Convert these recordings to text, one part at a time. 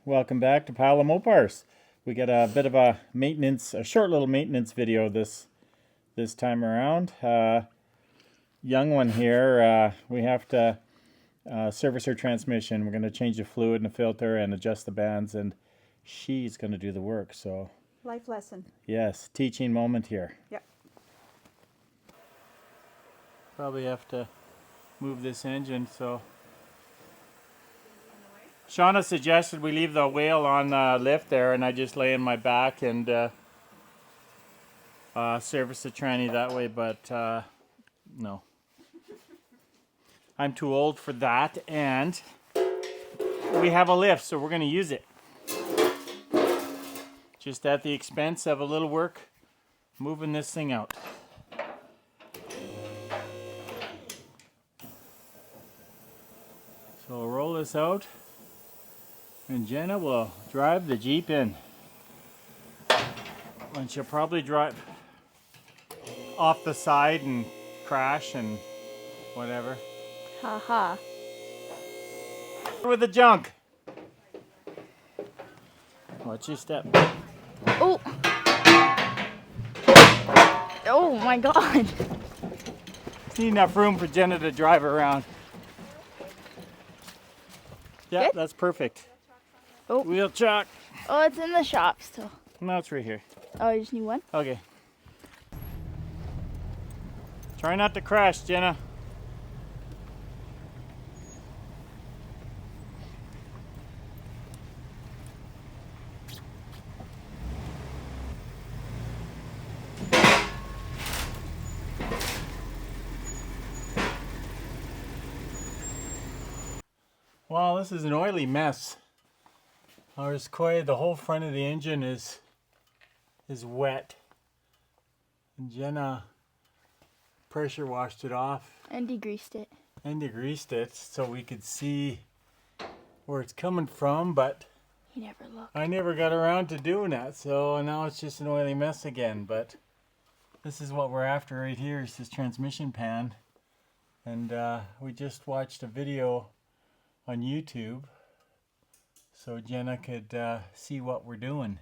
welcome back to Pile of Mopars. We got a bit of a short little maintenance video this time around. Young one here. We have to service her transmission. We're going to change the fluid and the filter and adjust the bands, and she's going to do the work. So life lesson. Yes, teaching moment here. Yep. Probably have to move this engine, so Shauna suggested we leave the wheel on the lift there, and I just lay in my back and service the tranny that way, but no. I'm too old for that, and we have a lift, so we're going to use it. Just at the expense of a little work moving this thing out. So we'll roll this out, and Jenna will drive the Jeep in. And she'll probably drive off the side and crash and whatever. Ha ha. With the junk. Watch your step. Oh. Oh my God. Need enough room for Jenna to drive around. Yeah, Good? that's perfect. Oh. Wheel chock. Oh, it's in the shop still. No, it's right here. Oh, you just need one? Okay. Try not to crash, Jenna. Wow, this is an oily mess. The whole front of the engine is wet. And Jenna pressure washed it off. And degreased it. And degreased it so we could see where it's coming from, but You never looked. I never got around to doing that, so now it's just an oily mess again. But this is what we're after right here, is this transmission pan. And we just watched a video on YouTube so Jenna could see what we're doing.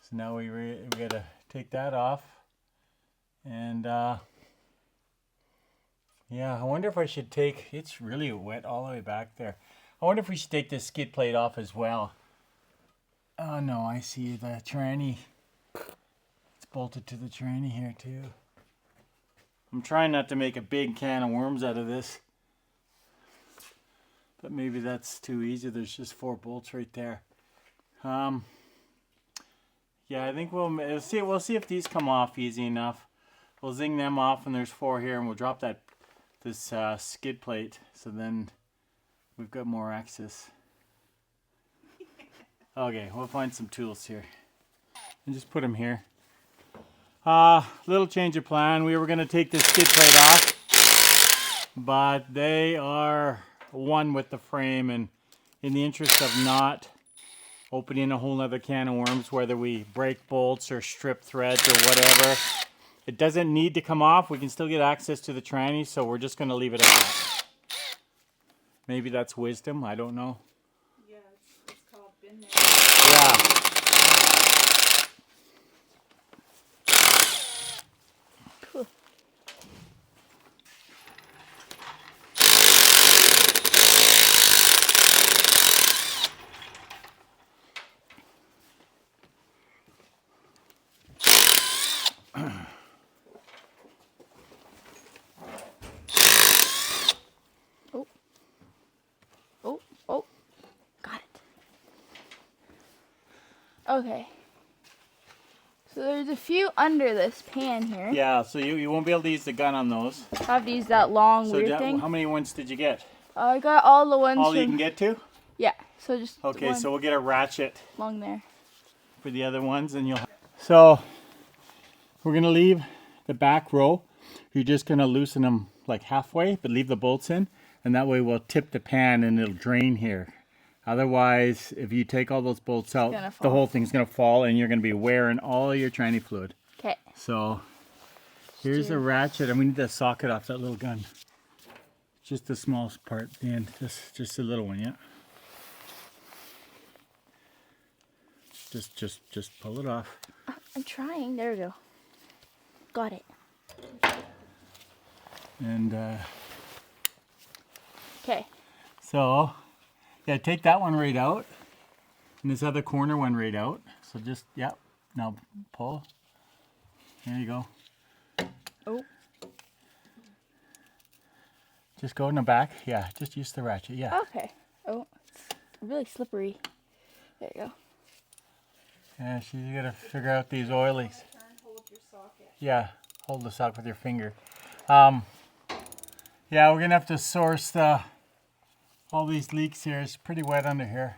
So now we gotta take that off, and yeah, I wonder if I should take, it's really wet all the way back there. I wonder if we should take this skid plate off as well. Oh no, I see the tranny. It's bolted to the tranny here too. I'm trying not to make a big can of worms out of this, but maybe that's too easy. There's just 4 bolts right there. Yeah, I think we'll see if these come off easy enough. We'll zing them off, and there's 4 here, and we'll drop this skid plate, so then we've got more access. Okay, we'll find some tools here and just put them here. Little change of plan. We were going to take this skid plate off, but they are one with the frame, and in the interest of not opening a whole other can of worms, whether we break bolts or strip threads or whatever, it doesn't need to come off. We can still get access to the tranny, so we're just going to leave it at that. Maybe that's wisdom, I don't know. Yeah, it's called bin there. Yeah. Cool. Oh, got it. Okay. So there's a few under this pan here. Yeah, so you won't be able to use the gun on those. I have to use that long So weird thing. how many ones did you get? I got all the ones All from... you can get to? Yeah, so just Okay, one so we'll get a ratchet along there. for the other ones, and you'll... So we're gonna leave the back row. You're just gonna loosen them like halfway, but leave the bolts in, and that way we'll tip the pan and it'll drain here. Otherwise, if you take all those bolts out, the whole thing's gonna fall, and you're gonna be wearing all your tranny fluid. Okay. So here's a ratchet, and we need to socket off that little gun. Just the smallest part at the end, just a little one, yeah. Just pull it off. I'm trying. There we go. Got it. And Okay. so, yeah, take that one right out. And this other corner one right out. So just, yeah, now pull. There you go. Oh. Just go in the back. Yeah, just use the ratchet. Yeah. Okay. Oh, it's really slippery. There you go. Yeah, so you gotta figure out these oilies. Hold your socket. Yeah, hold the sock with your finger. Yeah, we're gonna have to source all these leaks here. It's pretty wet under here.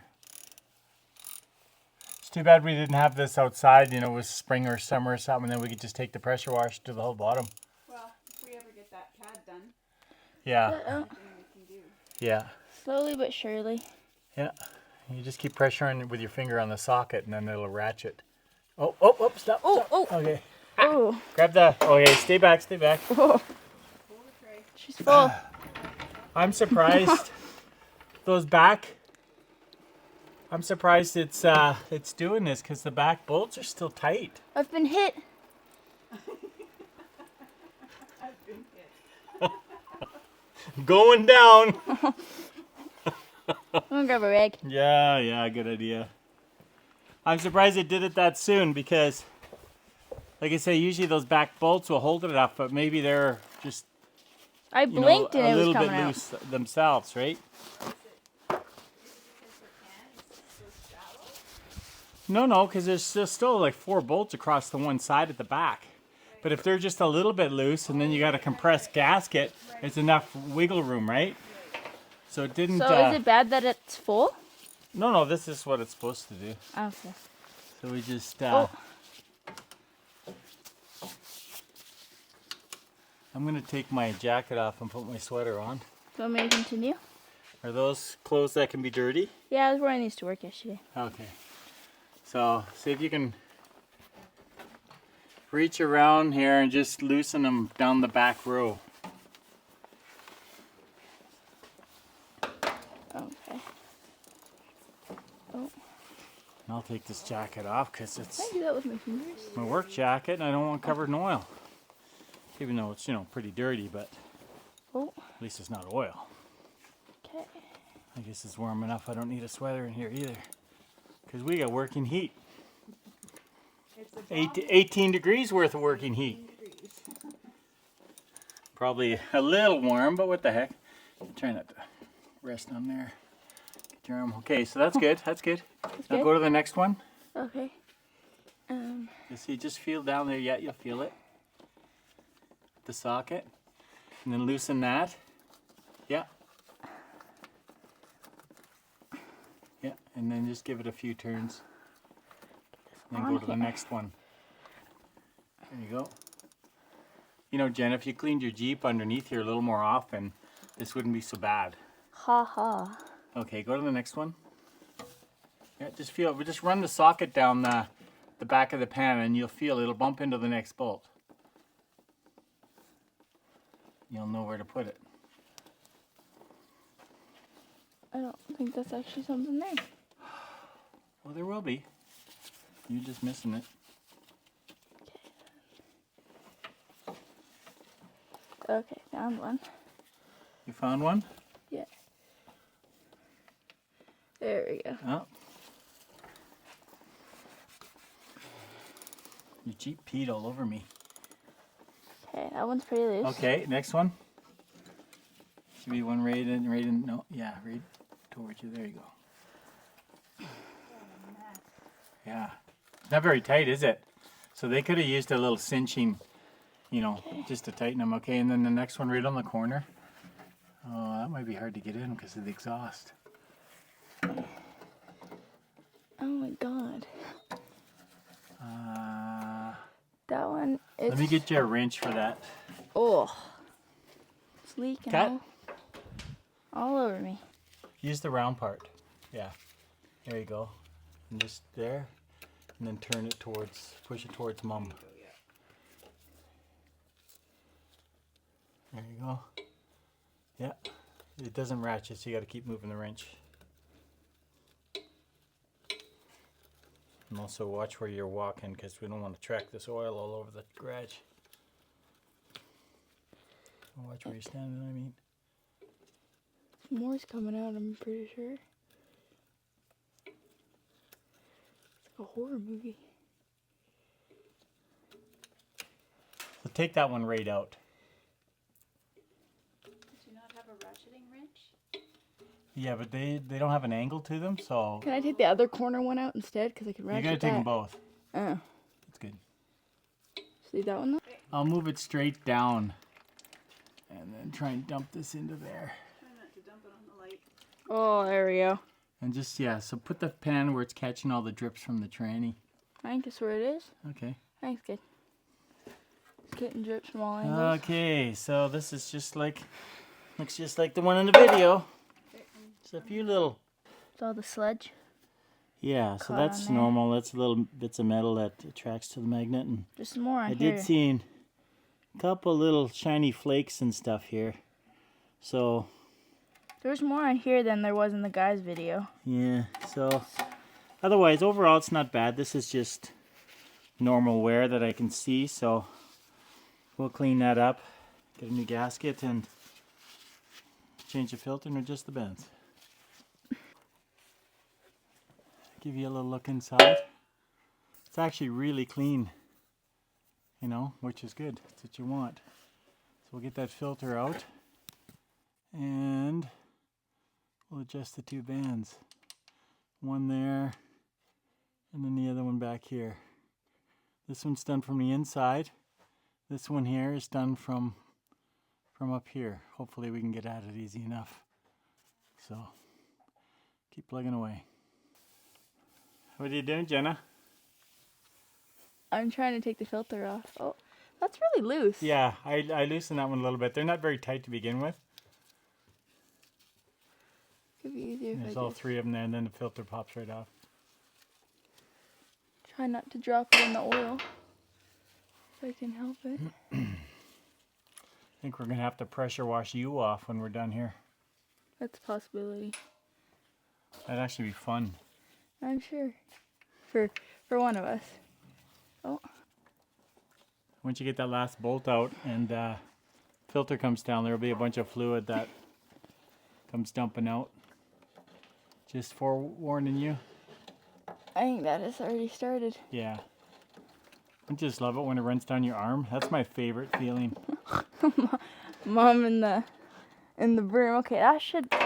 It's too bad we didn't have this outside, you know, it was spring or summer or something, and then we could just take the pressure wash to the whole bottom. Well, if we ever get that pad done, Yeah, anything we can do. yeah, Slowly but surely. yeah. You just keep pressuring with your finger on the socket, and then it'll ratchet. Oh, stop. Oh, stop. Okay. Oh. Grab the, okay, stay back. Oh. Hold the tray. She's full. I'm surprised I'm surprised it's doing this because the back bolts are still tight. I've been hit. I've been hit. Going down. I'm gonna grab a rag. Yeah, good idea. I'm surprised it did it that soon because, like I say, usually those back bolts will hold it up, but maybe they're just I blinked and a it was little bit coming out. loose themselves, right? No, because there's still like 4 bolts across the one side at the back. But if they're just a little bit loose and then you got a compressed gasket, it's enough wiggle room, right? So it didn't... So is it bad that it's full? No, this is what it's supposed to do. Okay. So we just... Oh. I'm going to take my jacket off and put my sweater on. Do you want me to continue? Are those clothes that can be dirty? Yeah, I was wearing these to work yesterday. Okay. So, see if you can reach around here and just loosen them down the back row. Okay. Oh, And I'll take this jacket off because it's can I do that with my fingers? my work jacket and I don't want it covered in oil. Even though it's, pretty dirty, but Oh, at least it's not oil. okay. I guess it's warm enough I don't need a sweater in here either. Because we got working heat. It's a 18 degrees worth of working heat. degrees. Probably a little warm, but what the heck. Try not to rest on there. Get your arm. Okay, so that's good. That's good. Now good? go to the next one. Okay. You see, just feel down there. Yeah, you'll feel it. The socket. And then loosen that. Yeah. Yeah, and then just give it a few turns. And then go to the next one. There you go. You know, Jen, if you cleaned your Jeep underneath here a little more often, this wouldn't be so bad. Ha ha. Okay, go to the next one. Yeah, just run the socket down the back of the pan and you'll feel it'll bump into the next bolt. You'll know where to put it. I don't think that's actually something there. Well, there will be. You're just missing it. Okay, found one. You found one? Yeah. There we go. Oh. Your Jeep peed all over me. Okay, that one's pretty loose. Okay, next one. Should be one right in, no, yeah, right towards you. There you go. Yeah. Not very tight, is it? So they could have used a little cinching, just to tighten them. Okay, and then the next one right on the corner. Oh, that might be hard to get in because of the exhaust. Oh my god. That one is... Let me get you a wrench for that. Oh. It's leaking Cut. all over me. Use the round part. Yeah. There you go. And just there. And then turn it push it towards Mum. There you go. Yeah. It doesn't ratchet, so you got to keep moving the wrench. And also watch where you're walking because we don't want to track this oil all over the garage. Watch where you're standing, I mean. More's coming out, I'm pretty sure. It's like a horror movie. So take that one right out. Did you not have a ratcheting wrench? Yeah, but they don't have an angle to them, so Can I take the other corner one out instead? Because I could you ratchet gotta take them that. both. Oh. That's good. Just leave that one though? I'll move it straight down and then try and dump this into there. Try not to dump it on the light. Oh, there we go. And just, yeah, so put the pan where it's catching all the drips from the tranny. I think that's where it is. Okay. I think it's good. It's getting drips from all angles. Okay, so this is just like, looks just like the one in the video. Just a few little. It's all the sludge. Yeah, so Caught that's on there. normal. That's little bits of metal that attracts to the magnet. And Just some more on I here. did see a couple little shiny flakes and stuff here. So, There's more on here than there was in the guy's video. yeah, so otherwise, overall, it's not bad. This is just normal wear that I can see, so we'll clean that up, get a new gasket, and change the filter and adjust the bends. Give you a little look inside. It's actually really clean, you know, which is good. That's what you want. So we'll get that filter out and we'll adjust the two bands. One there and then the other one back here. This one's done from the inside. This one here is done from up here. Hopefully we can get at it easy enough. So keep plugging away. What are you doing, Jenna? I'm trying to take the filter off. Oh, that's really loose. Yeah, I loosened that one a little bit. They're not very tight to begin with. Could be easier if There's I all just three of them there, and then the filter pops right off. try not to drop it in the oil. If I can help it. I think we're going to have to pressure wash you off when we're done here. That's a possibility. That'd actually be fun. I'm sure. For one of us. Oh, Once you get that last bolt out and filter comes down, there'll be a bunch of fluid that comes dumping out. Just forewarning you. I think that has already started. Yeah. I just love it when it runs down your arm. That's my favorite feeling. Mom in the broom. Okay, that should. Is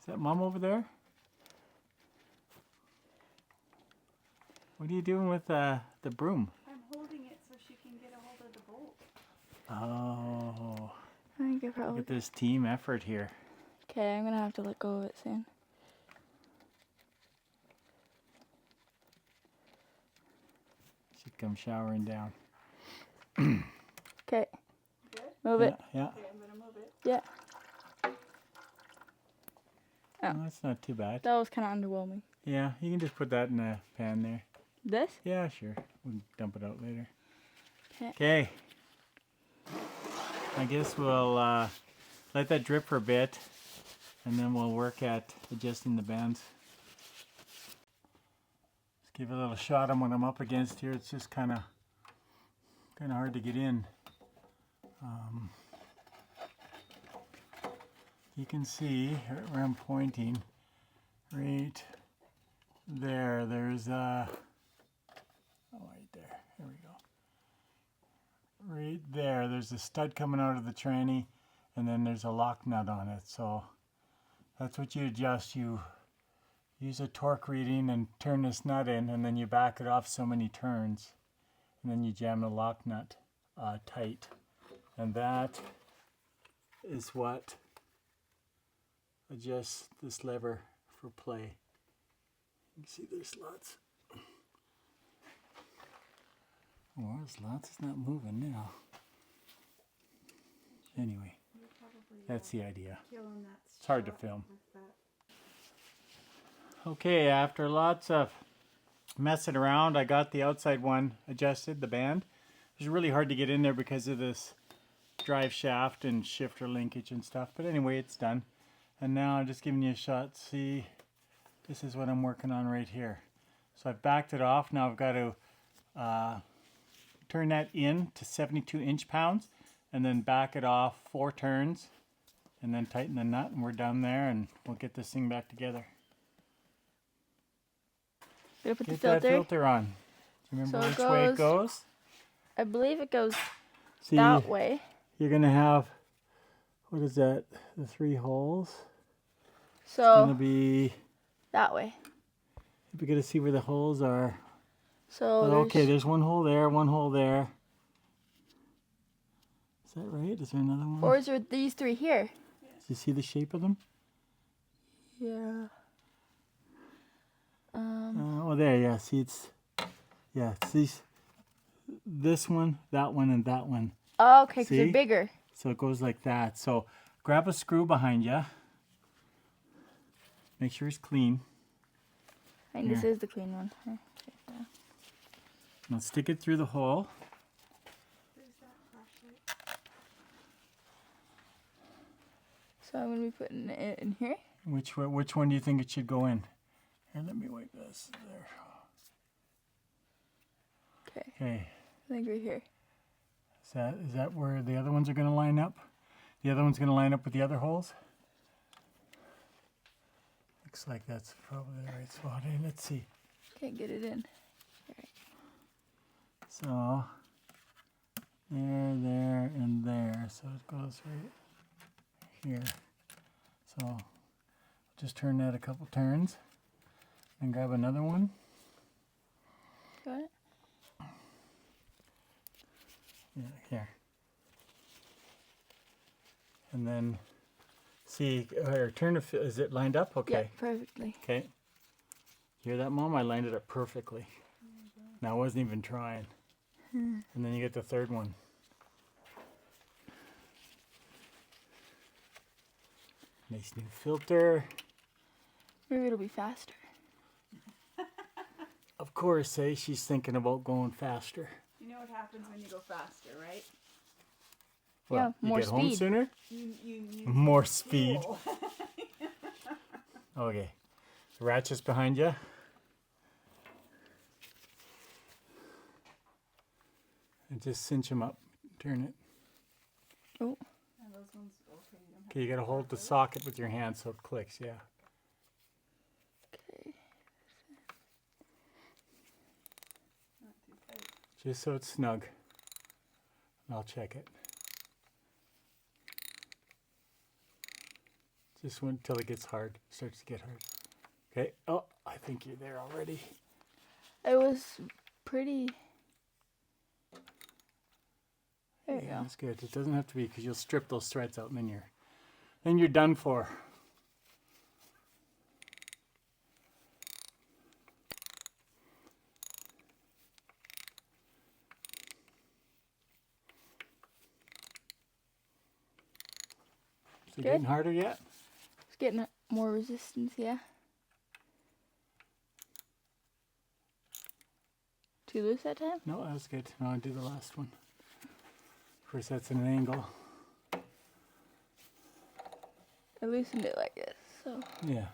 that Mom over there? What are you doing with the broom? I'm holding it so she can get a hold of the bolt. Oh, I think I look probably. at this team effort here. Okay, I'm gonna have to let go of it soon. Should come showering down. Okay, Good? move it. Yeah. Okay, I'm gonna move it. Yeah, Oh, that's not too bad. that was kind of underwhelming. Yeah, you can just put that in the pan there. This? Yeah, sure. We'll dump it out later. 'Kay. Okay. I guess we'll let that drip for a bit, and then we'll work at adjusting the bands. Just give it a little shot on what I'm up against here. It's just kind of hard to get in. You can see where I'm pointing, right there. There's oh, right there. Here we go. Right there, there's a stud coming out of the tranny, and then there's a lock nut on it. So that's what you adjust. You use a torque reading and turn this nut in, and then you back it off so many turns, and then you jam the lock nut tight. And that is what adjusts this lever for play. You can see there's slots. Oh, there's lots. It's not moving now. Anyway, You're probably that's the idea. killing that. It's hard to shot film. with that. Okay, after lots of messing around, I got the outside one adjusted, the band. It was really hard to get in there because of this drive shaft and shifter linkage and stuff. But anyway, it's done. And now I'm just giving you a shot to see This is what I'm working on right here. So I've backed it off. Now I've got to turn that in to 72 inch-pounds and then back it off 4 turns and then tighten the nut, and we're done there, and we'll get this thing back together. Gonna put Get the filter. that filter on. Do you remember So which way it goes? I believe it goes See, that way. you're going to have, what is that, the 3 holes? It's So going to be, that way. we're going to see where the holes are. So Okay, there's 1 hole there, 1 hole there. Is that right? Is there another one? or is there these 3 here? Do you see the shape of them? Yeah. Oh, there, yeah. See, it's these, this one, and that one. Oh, okay, because See? they're bigger. So it goes like that. So grab a screw behind you. Make sure it's clean. I think this Here. is the clean one. Here. Now stick it through the hole. There's that flashlight. So I'm gonna be putting it in here. Which one do you think it should go in? Here, let me wipe this. There. Okay. Okay. I think right here. Is that where the other ones are going to line up? The other one's going to line up with the other holes? Looks like that's probably the right spot. Hey, let's see. Can't get it in. So, there, and there. So it goes right here. So, just turn that a couple turns. And grab another one. Got it? Yeah, here. And then, see, or turn to, is it lined up? Okay. Yeah, perfectly. Okay. Hear that, Mom? I lined it up perfectly. Now I wasn't even trying. And then you get the third one. Nice new filter. Maybe it'll be faster. Of course, she's thinking about going faster. You know what happens when you go faster, right? Well, Yeah, more you get home speed. sooner? You More speed. fuel. Okay. The ratchet's behind you. And just cinch them up. Turn it. Oh, And those ones, okay, you don't have Okay, you gotta hold the socket with your hand so it clicks, yeah. okay. not too tight. Just so it's snug. And I'll check it. Just wait until it gets hard. Starts to get hard. Okay. Oh, I think you're there already. It was pretty. There you Yeah, go. that's good. It doesn't have to be, because you'll strip those threads out and then you're done for. Is it Good. getting harder yet? It's getting more resistance, yeah. Too loose that time? No, that's good. Now I'll do the last one. Of course, that's at an angle. I loosened it like this, so. Yeah.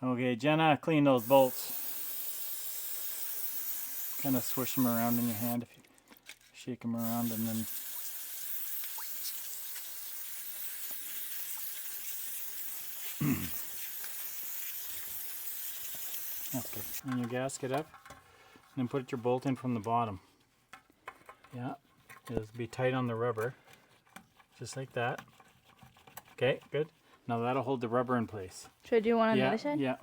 Okay, Jenna, clean those bolts. Kind of swish them around in your hand if you shake them around, and then that's good. And your gasket up, and then put your bolt in from the bottom. Yeah, it'll be tight on the rubber, just like that. Okay, good. Now that'll hold the rubber in place. Should I do one on the Yeah, other side? yeah.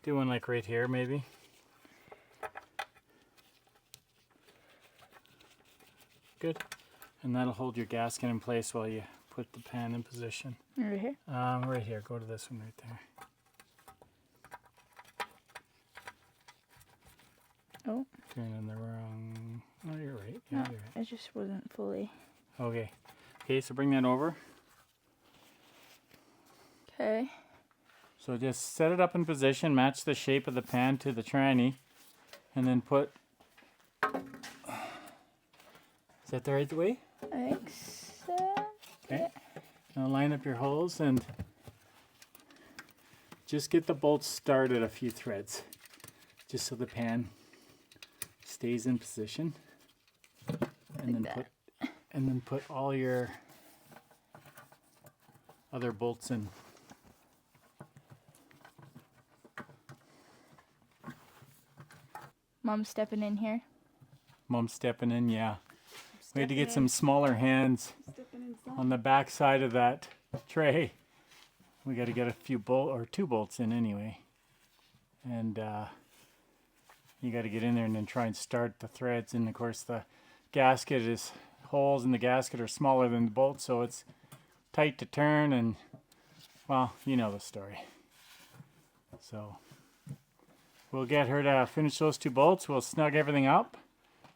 Do one like right here, maybe. Good. And that'll hold your gasket in place while you put the pan in position. Right here? Right here. Go to this one right there. Oh, Turn in the wrong. Oh, you're right. no, Yeah, you're right. it just wasn't fully. Okay. Okay, so bring that over. Okay. So just set it up in position, match the shape of the pan to the tranny, and then put. Is that the right way? Like so. Okay. Now line up your holes and just get the bolts started a few threads, just so the pan stays in position. And Like then put all your other bolts in. Mom's stepping in here. Mom's stepping in, yeah. We had to get Stepping some in. smaller hands Stepping inside. on the back side of that tray. We got to get a few two bolts in anyway. And you got to get in there and then try and start the threads. And of course the holes in the gasket are smaller than the bolts, so it's tight to turn, and well, you know the story. So we'll get her to finish those two bolts. We'll snug everything up,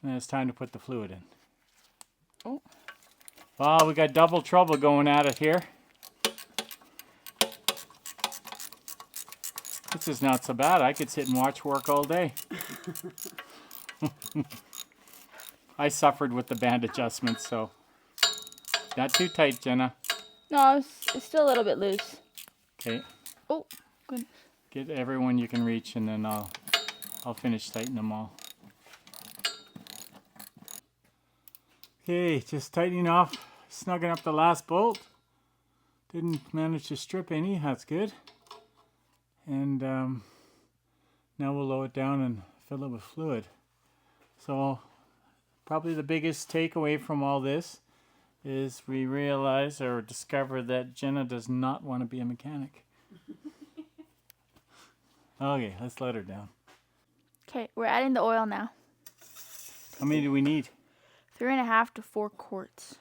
and then it's time to put the fluid in. Oh. Well, we got double trouble going at it here. This is not so bad. I could sit and watch work all day. I suffered with the band adjustments, so not too tight, Jenna. No, it's still a little bit loose. Okay. Oh, goodness. Get everyone you can reach, and then I'll finish tightening them all. Okay, just tightening off, snugging up the last bolt. Didn't manage to strip any. That's good. And now we'll lower it down and fill it with fluid. So probably the biggest takeaway from all this is we realize or discover that Jenna does not want to be a mechanic. Okay, let's let her down. Okay, we're adding the oil now. How many do we need? 3.5 to 4 quarts.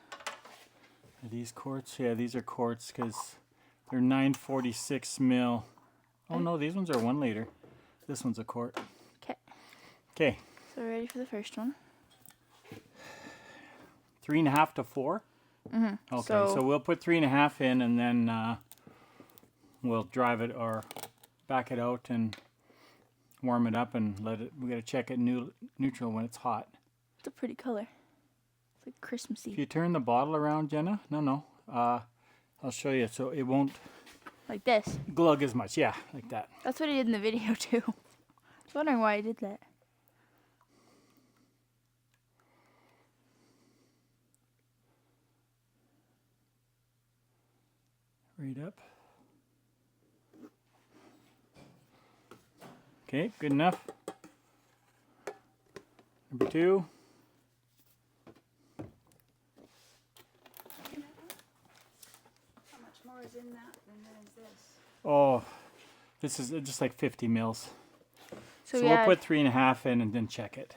Are these quarts? Yeah, these are quarts because they're 946 mil. Oh no, these ones are 1 liter. This one's a quart. Okay. Okay. So we're ready for the first one. 3.5 to 4? Mm-hmm. Okay, so we'll put 3.5 in, and then we'll drive it or back it out and warm it up and let it. We got to check it neutral when it's hot. It's a pretty color. It's like Christmassy. If you turn the bottle around, Jenna, no, I'll show you so it won't Like this. glug as much. Yeah, like that. That's what he did in the video too. I was wondering why he did that. Right up. Okay, good enough. Number 2. How much more is in that than there is this? Oh, this is just like 50 mils. So we we'll add- put 3.5 in and then check it.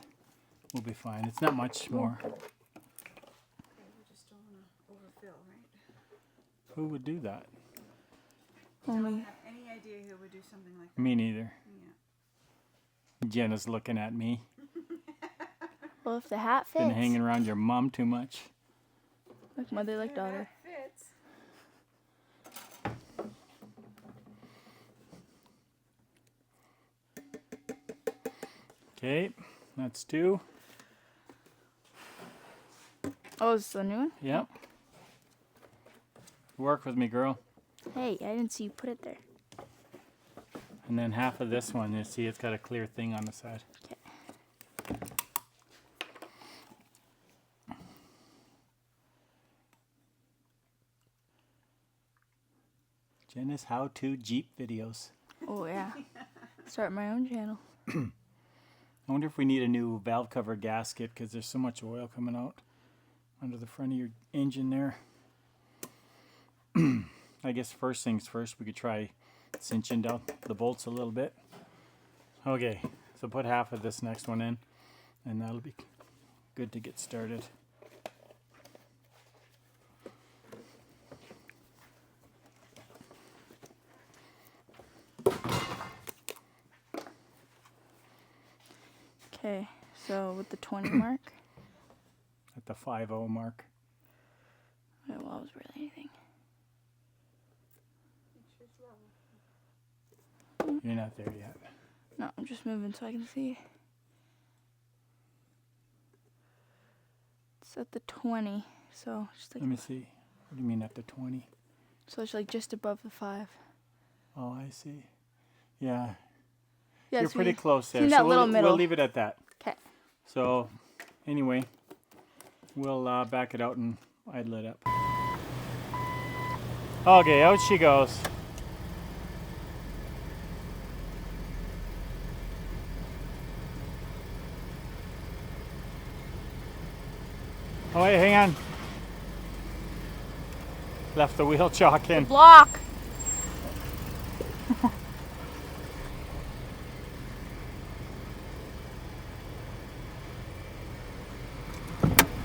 We'll be fine. It's not much more. Okay, we just don't want to overfill, right? Who would do that? I don't Only have any idea who would do something like that. Me neither. Yeah. Jenna's looking at me. well, if the hat fits. Been hanging around your mom too much. Like mother, like daughter. That fits. Okay, that's 2. Oh, is this a new one? Yep. Work with me, girl. Hey, I didn't see you put it there. And then half of this one, you see it's got a clear thing on the side. Okay. Jenna's how-to Jeep videos. Oh yeah. Start my own channel. I wonder if we need a new valve cover gasket because there's so much oil coming out under the front of your engine there. I guess first things first, we could try cinching down the bolts a little bit. Okay, so put half of this next one in, and that'll be good to get started. Okay, so with the 20 mark. At the 5-0 mark. Okay, well, I was really anything. Make sure it's level. You're not there yet. No, I'm just moving so I can see. It's at the 20. So just like Let me see. What do you mean at the 20? so it's like just above the 5. Oh, I see. Yeah, Yeah, you're so pretty close there. in that So little middle. we'll leave it at that. Okay. So anyway, we'll back it out and idle it up. Okay, out she goes. Oh wait, hang on. Left the wheel chock in. Block.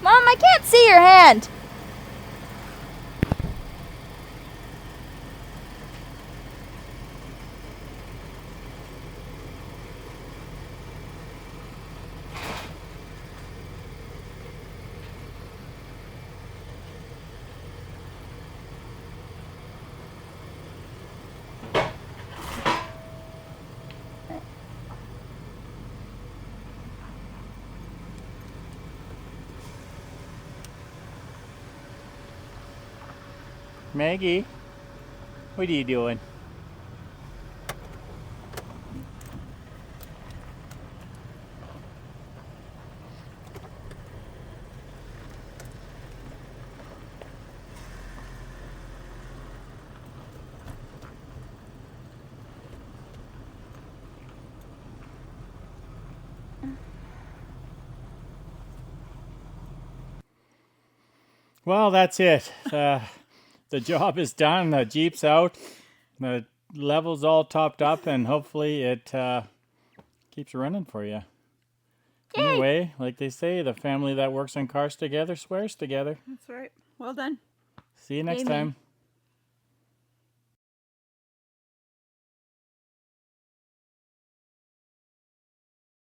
Mom, I can't see your hand. Maggie, what are you doing? Well, that's it. The job is done. The Jeep's out. The level's all topped up, and hopefully it keeps running for you. Yay. Anyway, like they say, the family that works on cars together swears together. That's right. Well done. See you next Amen. time.